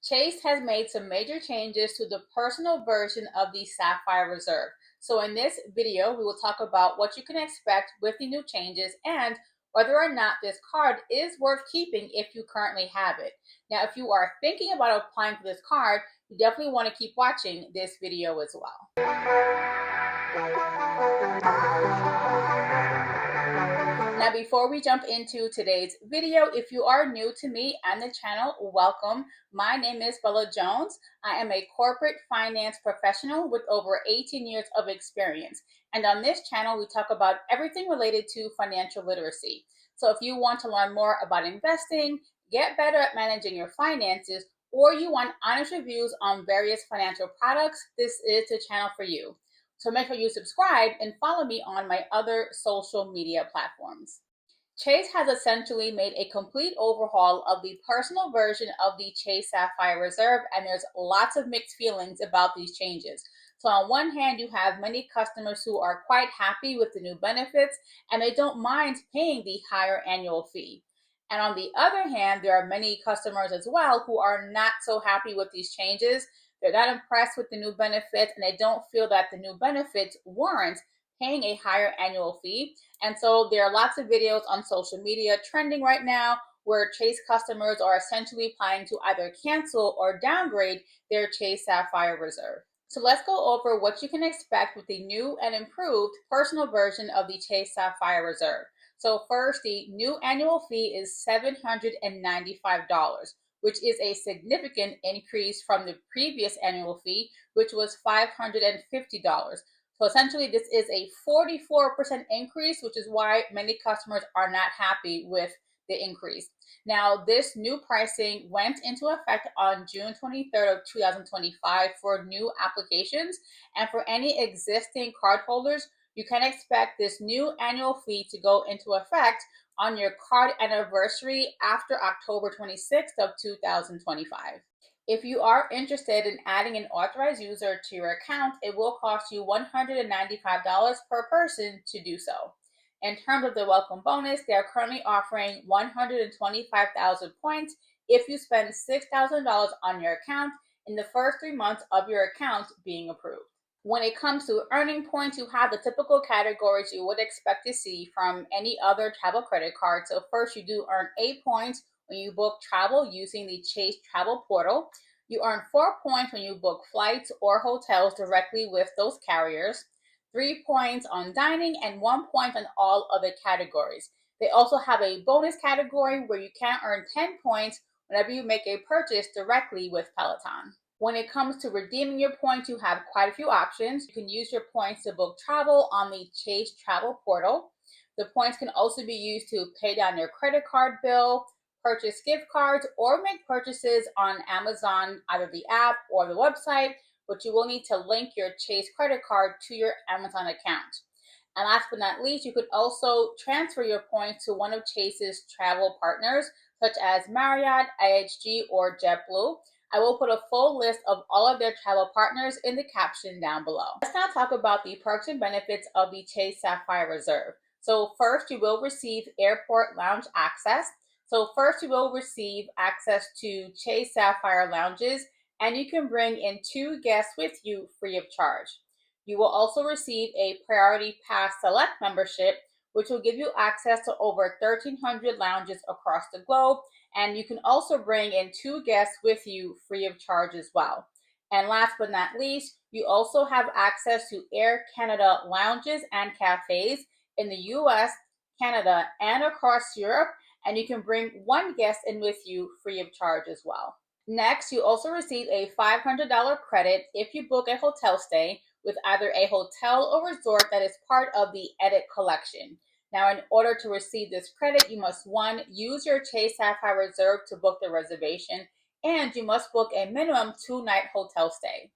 Chase has made some major changes to the personal version of the Sapphire Reserve. So in this video, we will talk about what you can expect with the new changes and whether or not this card is worth keeping if you currently have it. Now, if you are thinking about applying for this card, you definitely want to keep watching this video as well. Now, before we jump into today's video, if you are new to me and the channel, welcome. My name is Bella Jones. I am a corporate finance professional with over 18 years of experience. And on this channel, we talk about everything related to financial literacy. So if you want to learn more about investing, get better at managing your finances, or you want honest reviews on various financial products, this is the channel for you. So make sure you subscribe and follow me on my other social media platforms. Chase has essentially made a complete overhaul of the personal version of the Chase Sapphire Reserve, and there's lots of mixed feelings about these changes. So on one hand, you have many customers who are quite happy with the new benefits, and they don't mind paying the higher annual fee. And on the other hand, there are many customers as well who are not so happy with these changes. They're not impressed with the new benefits, and they don't feel that the new benefits warrant paying a higher annual fee. And so there are lots of videos on social media trending right now where Chase customers are essentially planning to either cancel or downgrade their Chase Sapphire Reserve. So let's go over what you can expect with the new and improved personal version of the Chase Sapphire Reserve. So first, the new annual fee is $795, which is a significant increase from the previous annual fee, which was $550. So essentially, this is a 44% increase, which is why many customers are not happy with the increase. Now, this new pricing went into effect on June 23rd of 2025 for new applications, and for any existing cardholders, you can expect this new annual fee to go into effect on your card anniversary after October 26th of 2025. If you are interested in adding an authorized user to your account, it will cost you $195 per person to do so. In terms of the welcome bonus, they are currently offering 125,000 points if you spend $6,000 on your account in the first 3 months of your account being approved. When it comes to earning points, you have the typical categories you would expect to see from any other travel credit card. So first, you do earn 8 points when you book travel using the Chase Travel Portal. You earn 4 points when you book flights or hotels directly with those carriers, 3 points on dining, and 1 point on all other categories. They also have a bonus category where you can earn 10 points whenever you make a purchase directly with Peloton. When it comes to redeeming your points, you have quite a few options. You can use your points to book travel on the Chase Travel Portal. The points can also be used to pay down your credit card bill, purchase gift cards, or make purchases on Amazon, either the app or the website, but you will need to link your Chase credit card to your Amazon account. And last but not least, you could also transfer your points to one of Chase's travel partners, such as Marriott, IHG, or JetBlue. I will put a full list of all of their travel partners in the caption down below. Let's now talk about the perks and benefits of the Chase Sapphire Reserve. So first, you will receive airport lounge access. So first, you will receive access to Chase Sapphire lounges, and you can bring in 2 guests with you free of charge. You will also receive a Priority Pass Select membership, which will give you access to over 1,300 lounges across the globe, and you can also bring in 2 guests with you free of charge as well. And last but not least, you also have access to Air Canada lounges and cafes in the US, Canada, and across Europe, and you can bring 1 guest in with you free of charge as well. Next, you also receive a $500 credit if you book a hotel stay with either a hotel or resort that is part of the Edit collection. Now, in order to receive this credit, you must 1, use your Chase Sapphire Reserve to book the reservation, and you must book a minimum 2-night hotel stay.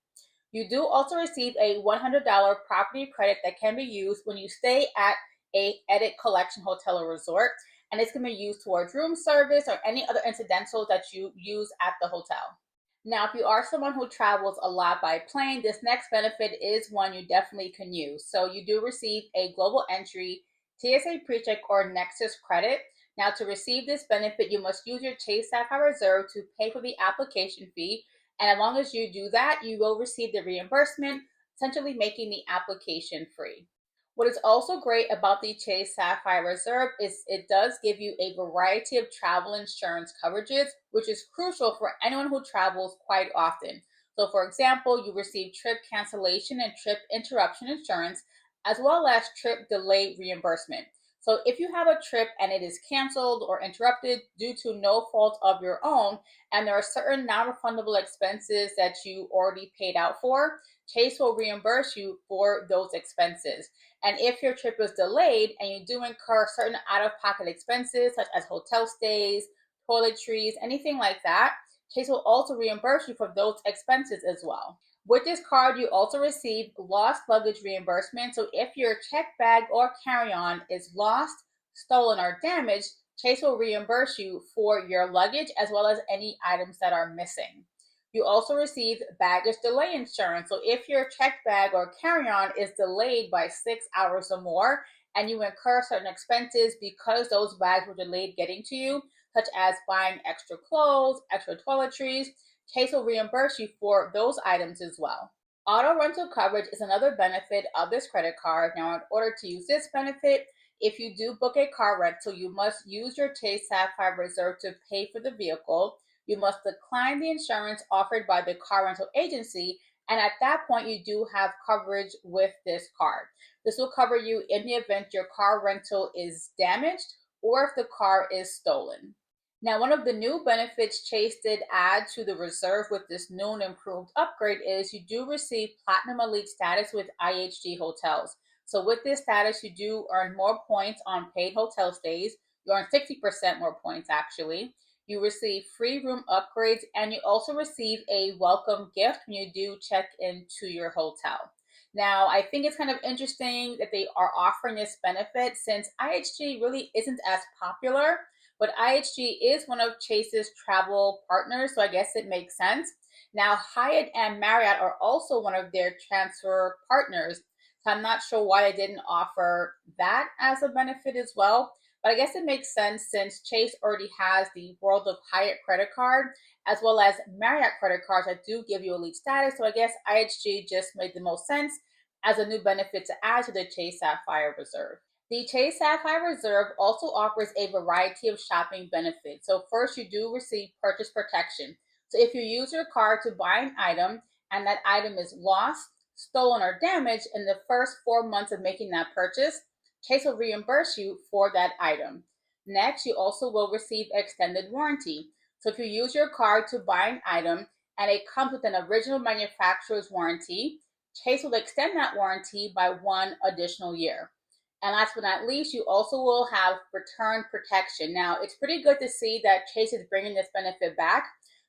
You do also receive a $100 property credit that can be used when you stay at a Edit collection hotel or resort, and it's going to be used towards room service or any other incidentals that you use at the hotel. Now, if you are someone who travels a lot by plane, this next benefit is one you definitely can use. So you do receive a global entry, TSA PreCheck, or Nexus credit. Now, to receive this benefit, you must use your Chase Sapphire Reserve to pay for the application fee. And as long as you do that, you will receive the reimbursement, essentially making the application free. What is also great about the Chase Sapphire Reserve is it does give you a variety of travel insurance coverages, which is crucial for anyone who travels quite often. So, for example, you receive trip cancellation and trip interruption insurance, as well as trip delay reimbursement. So, if you have a trip and it is canceled or interrupted due to no fault of your own, and there are certain non refundable expenses that you already paid out for, Chase will reimburse you for those expenses. And if your trip is delayed and you do incur certain out of pocket expenses, such as hotel stays, toiletries, anything like that, Chase will also reimburse you for those expenses as well. With this card, you also receive lost luggage reimbursement. So if your check bag or carry on is lost, stolen, or damaged, Chase will reimburse you for your luggage as well as any items that are missing. You also receive baggage delay insurance. So if your check bag or carry-on is delayed by 6 hours or more, and you incur certain expenses because those bags were delayed getting to you, such as buying extra clothes, extra toiletries, Chase will reimburse you for those items as well. Auto rental coverage is another benefit of this credit card. Now, in order to use this benefit, if you do book a car rental, you must use your Chase Sapphire Reserve to pay for the vehicle. You must decline the insurance offered by the car rental agency, and at that point, you do have coverage with this card. This will cover you in the event your car rental is damaged or if the car is stolen. Now, one of the new benefits Chase did add to the reserve with this new and improved upgrade is you do receive Platinum Elite status with IHG hotels. So, with this status, you do earn more points on paid hotel stays. You earn 60% more points actually. You receive free room upgrades, and you also receive a welcome gift when you do check into your hotel. Now, I think it's kind of interesting that they are offering this benefit since IHG really isn't as popular, but IHG is one of Chase's travel partners, so I guess it makes sense. Now, Hyatt and Marriott are also one of their transfer partners, so I'm not sure why they didn't offer that as a benefit as well. But I guess it makes sense since Chase already has the World of Hyatt credit card as well as Marriott credit cards that do give you elite status. So I guess IHG just made the most sense as a new benefit to add to the Chase Sapphire Reserve. The Chase Sapphire Reserve also offers a variety of shopping benefits. So first, you do receive purchase protection. So if you use your card to buy an item and that item is lost, stolen, or damaged in the first 4 months of making that purchase, Chase will reimburse you for that item. Next, you also will receive extended warranty. So if you use your card to buy an item and it comes with an original manufacturer's warranty, Chase will extend that warranty by 1 additional year. And last but not least, you also will have return protection. Now, it's pretty good to see that Chase is bringing this benefit back.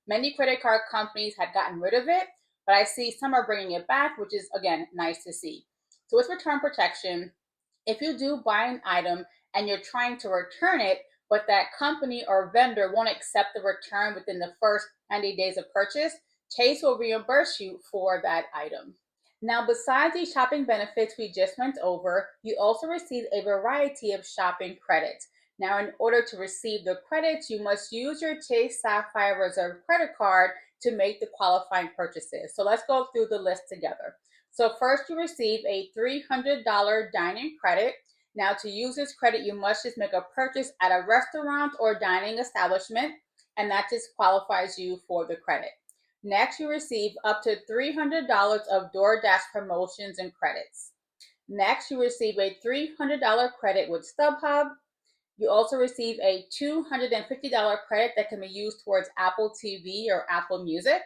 Many credit card companies had gotten rid of it, but I see some are bringing it back, which is, again, nice to see. So with return protection, if you do buy an item and you're trying to return it, but that company or vendor won't accept the return within the first 90 days of purchase, Chase will reimburse you for that item. Now, besides the shopping benefits we just went over, you also receive a variety of shopping credits. Now, in order to receive the credits, you must use your Chase Sapphire Reserve credit card to make the qualifying purchases. So let's go through the list together. So first, you receive a $300 dining credit. Now, to use this credit, you must just make a purchase at a restaurant or dining establishment, and that just qualifies you for the credit. Next, you receive up to $300 of DoorDash promotions and credits. Next, you receive a $300 credit with StubHub. You also receive a $250 credit that can be used towards Apple TV or Apple Music.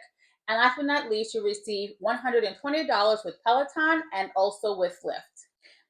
And last but not least, you receive $120 with Peloton and also with Lyft.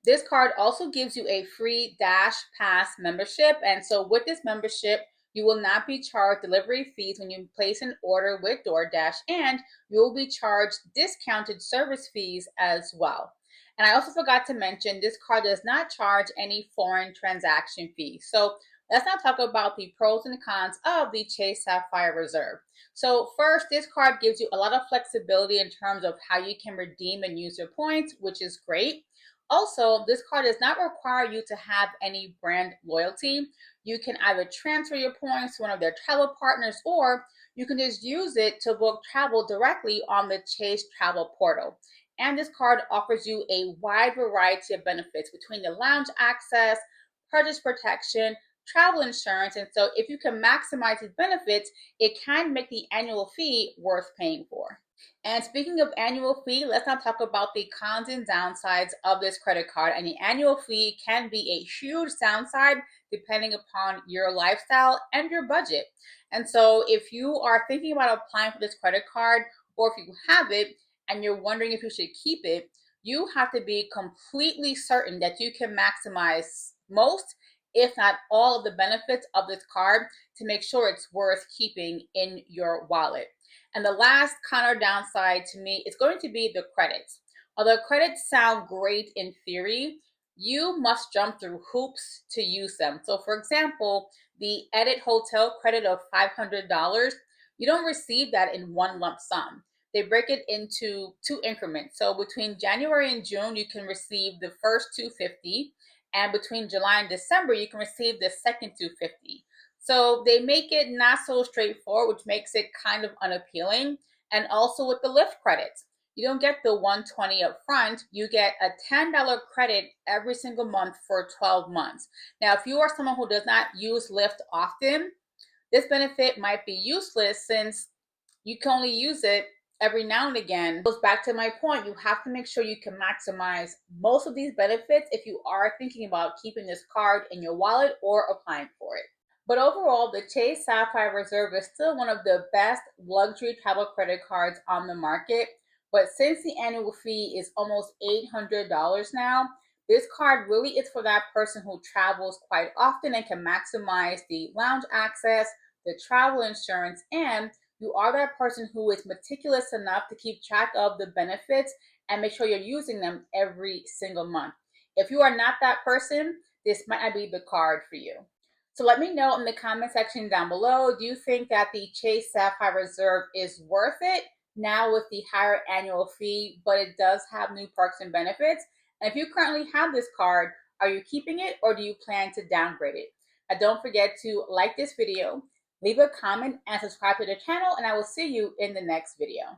This card also gives you a free Dash Pass membership. And so with this membership, you will not be charged delivery fees when you place an order with DoorDash, and you will be charged discounted service fees as well. And I also forgot to mention this card does not charge any foreign transaction fees. So let's now talk about the pros and cons of the Chase Sapphire Reserve. So first, this card gives you a lot of flexibility in terms of how you can redeem and use your points, which is great. Also, this card does not require you to have any brand loyalty. You can either transfer your points to one of their travel partners, or you can just use it to book travel directly on the Chase Travel portal. And this card offers you a wide variety of benefits between the lounge access, purchase protection, travel insurance. And so if you can maximize these benefits, it can make the annual fee worth paying for. And speaking of annual fee, let's now talk about the cons and downsides of this credit card. And the annual fee can be a huge downside depending upon your lifestyle and your budget. And so if you are thinking about applying for this credit card, or if you have it and you're wondering if you should keep it, you have to be completely certain that you can maximize most, if not all, of the benefits of this card to make sure it's worth keeping in your wallet. And the last con or downside to me is going to be the credits. Although credits sound great in theory, you must jump through hoops to use them. So, for example, the Edit Hotel credit of $500, you don't receive that in one lump sum. They break it into two increments. So, between January and June, you can receive the first 250, and between July and December, you can receive the second 250. So they make it not so straightforward, which makes it kind of unappealing. And also with the Lyft credits, you don't get the 120 up front. You get a $10 credit every single month for 12 months. Now, if you are someone who does not use Lyft often, this benefit might be useless since you can only use it every now and again. It goes back to my point. You have to make sure you can maximize most of these benefits if you are thinking about keeping this card in your wallet or applying for it. But overall, the Chase Sapphire Reserve is still one of the best luxury travel credit cards on the market. But since the annual fee is almost $800 now, this card really is for that person who travels quite often and can maximize the lounge access, the travel insurance, and you are that person who is meticulous enough to keep track of the benefits and make sure you're using them every single month. If you are not that person, this might not be the card for you. So let me know in the comment section down below, do you think that the Chase Sapphire Reserve is worth it now with the higher annual fee, but it does have new perks and benefits? And if you currently have this card, are you keeping it or do you plan to downgrade it? Now don't forget to like this video, leave a comment, and subscribe to the channel, and I will see you in the next video.